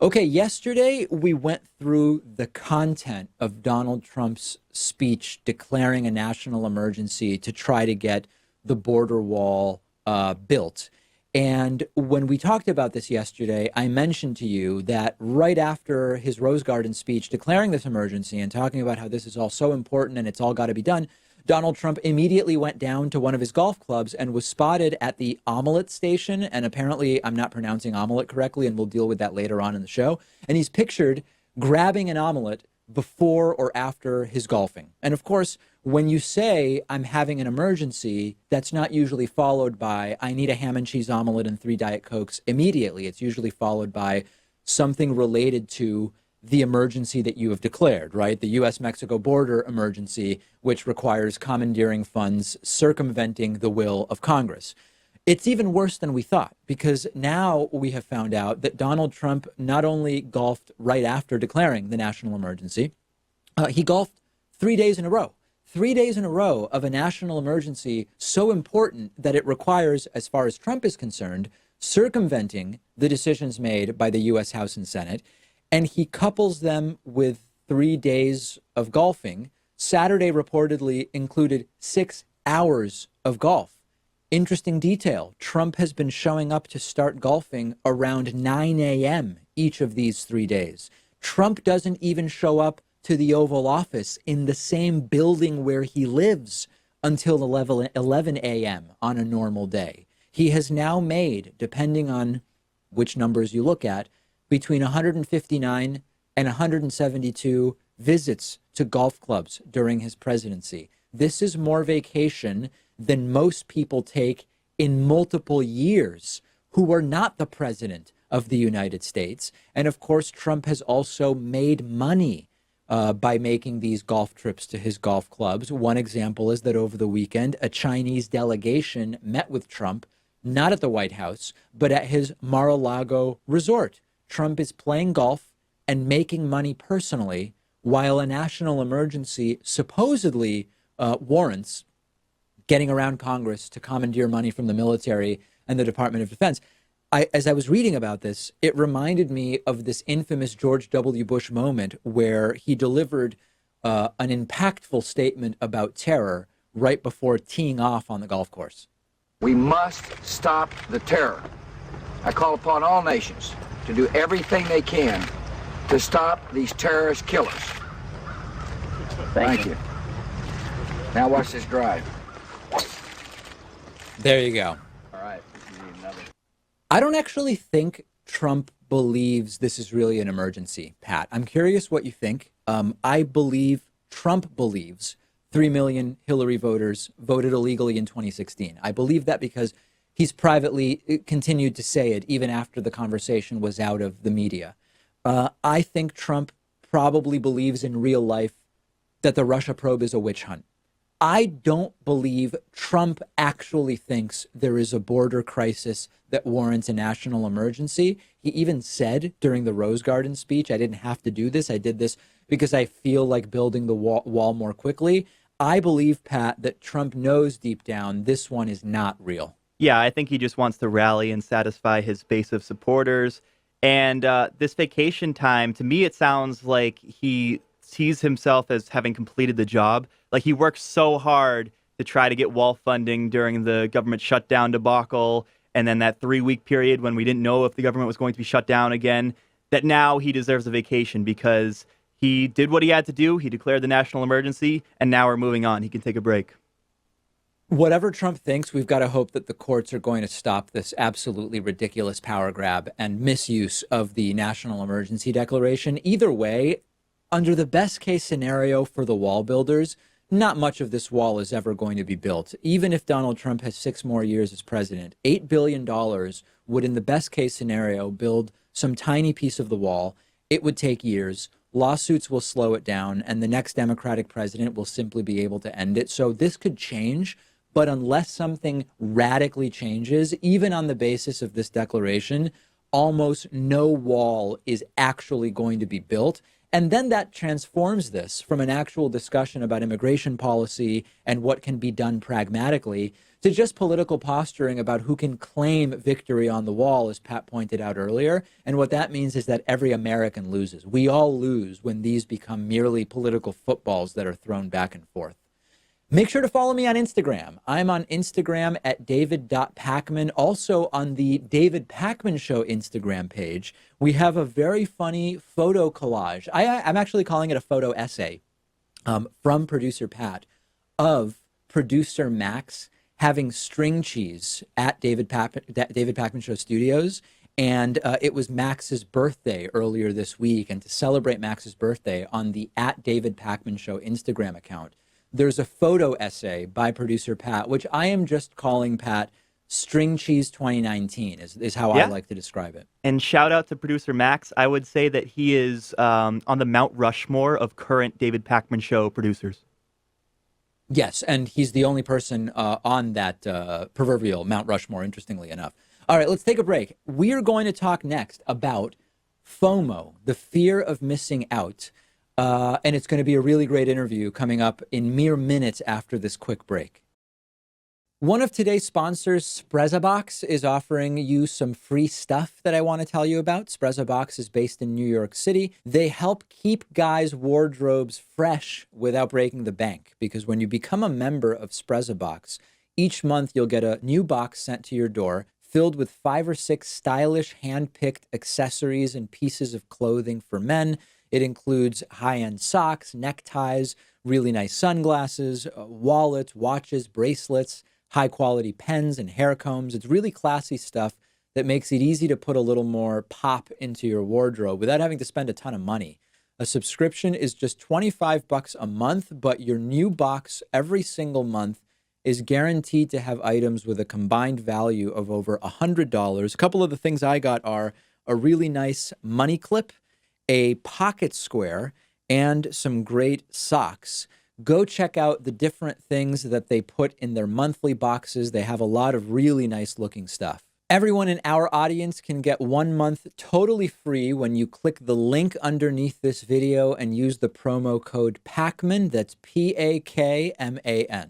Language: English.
Okay, yesterday we went through the content of Donald Trump's speech declaring a national emergency to try to get the border wall built. And when we talked about this yesterday, I mentioned to you that right after his Rose Garden speech declaring this emergency and talking about how this is all so important and it's all got to be done, Donald Trump immediately went down to one of his golf clubs and was spotted at the omelet station. And apparently, I'm not pronouncing omelet correctly, and we'll deal with that later on in the show. And he's pictured grabbing an omelet before or after his golfing. And of course, when you say I'm having an emergency, that's not usually followed by I need a ham and cheese omelet and 3 Diet Cokes immediately. It's usually followed by something related to the emergency that you have declared, right? The U.S.-Mexico border emergency, which requires commandeering funds, circumventing the will of Congress. It's even worse than we thought, because now we have found out that Donald Trump not only golfed right after declaring the national emergency, he golfed 3 days in a row. 3 days in a row of a national emergency so important that it requires, as far as Trump is concerned, circumventing the decisions made by the U.S. House and Senate. And he couples them with 3 days of golfing. Saturday reportedly included 6 hours of golf. Interesting detail. Trump has been showing up to start golfing around 9 a.m. each of these 3 days. Trump doesn't even show up to the Oval Office in the same building where he lives until 11 a.m. on a normal day. He has now made, depending on which numbers you look at, between 159 and 172 visits to golf clubs during his presidency. This is more vacation than most people take in multiple years who are not the president of the United States. And of course, Trump has also made money by making these golf trips to his golf clubs. One example is that over the weekend, a Chinese delegation met with Trump, not at the White House, but at his Mar-a-Lago resort. Trump is playing golf and making money personally while a national emergency supposedly warrants getting around Congress to commandeer money from the military and the Department of Defense. As I was reading about this, it reminded me of this infamous George W. Bush moment where he delivered an impactful statement about terror right before teeing off on the golf course. We must stop the terror. I call upon all nations to do everything they can to stop these terrorist killers. Thank you. Now watch this drive. There you go. All right. You need another. I don't actually think Trump believes this is really an emergency, Pat. I'm curious what you think. I believe Trump believes 3 million Hillary voters voted illegally in 2016. I believe that because he's privately continued to say it even after the conversation was out of the media. I think Trump probably believes in real life that the Russia probe is a witch hunt. I don't believe Trump actually thinks there is a border crisis that warrants a national emergency. He even said during the Rose Garden speech, I didn't have to do this. I did this because I feel like building the wall more quickly. I believe, Pat, that Trump knows deep down this one is not real. Yeah, I think he just wants to rally and satisfy his base of supporters. And this vacation time, to me, it sounds like he sees himself as having completed the job. Like he worked so hard to try to get wall funding during the government shutdown debacle, and then that 3-week period when we didn't know if the government was going to be shut down again, that now he deserves a vacation because he did what he had to do. He declared the national emergency, and now we're moving on. He can take a break. Whatever Trump thinks, we've got to hope that the courts are going to stop this absolutely ridiculous power grab and misuse of the national emergency declaration. Either way, under the best case scenario for the wall builders, not much of this wall is ever going to be built. Even if Donald Trump has 6 more years as president, $8 billion would, in the best case scenario, build some tiny piece of the wall. It would take years. Lawsuits will slow it down, and the next Democratic president will simply be able to end it. So this could change. But unless something radically changes, even on the basis of this declaration, almost no wall is actually going to be built. And then that transforms this from an actual discussion about immigration policy and what can be done pragmatically to just political posturing about who can claim victory on the wall, as Pat pointed out earlier. And what that means is that every American loses. We all lose when these become merely political footballs that are thrown back and forth. Make sure to follow me on Instagram. I'm on Instagram at david.pakman. Also on the David Pakman Show Instagram page, we have a very funny photo collage. I'm actually calling it a photo essay from producer Pat of producer Max having string cheese at David Pakman Show Studios. And it was Max's birthday earlier this week. And to celebrate Max's birthday on the at David Pakman Show Instagram account, there's a photo essay by producer Pat, which I am just calling, Pat, String Cheese 2019 is how I like to describe it. And shout out to producer Max. I would say that he is on the Mount Rushmore of current David Pakman Show producers. Yes, and he's the only person on that proverbial Mount Rushmore, interestingly enough. All right, let's take a break. We are going to talk next about FOMO, the fear of missing out. And it's going to be a really great interview coming up in mere minutes after this quick break. One of today's sponsors, Sprezabox, is offering you some free stuff that I want to tell you about. Sprezabox is based in New York City. They help keep guys' wardrobes fresh without breaking the bank, because when you become a member of Sprezabox, each month you'll get a new box sent to your door filled with 5 or 6 stylish hand-picked accessories and pieces of clothing for men. It includes high-end socks, neckties, really nice sunglasses, wallets, watches, bracelets, high-quality pens and hair combs. It's really classy stuff that makes it easy to put a little more pop into your wardrobe without having to spend a ton of money. A subscription is just $25 a month, but your new box every single month is guaranteed to have items with a combined value of over $100. A couple of the things I got are a really nice money clip, a pocket square, and some great socks. Go check out the different things that they put in their monthly boxes. They have a lot of really nice looking stuff. Everyone in our audience can get 1 month totally free when you click the link underneath this video and use the promo code PAKMAN. That's PAKMAN.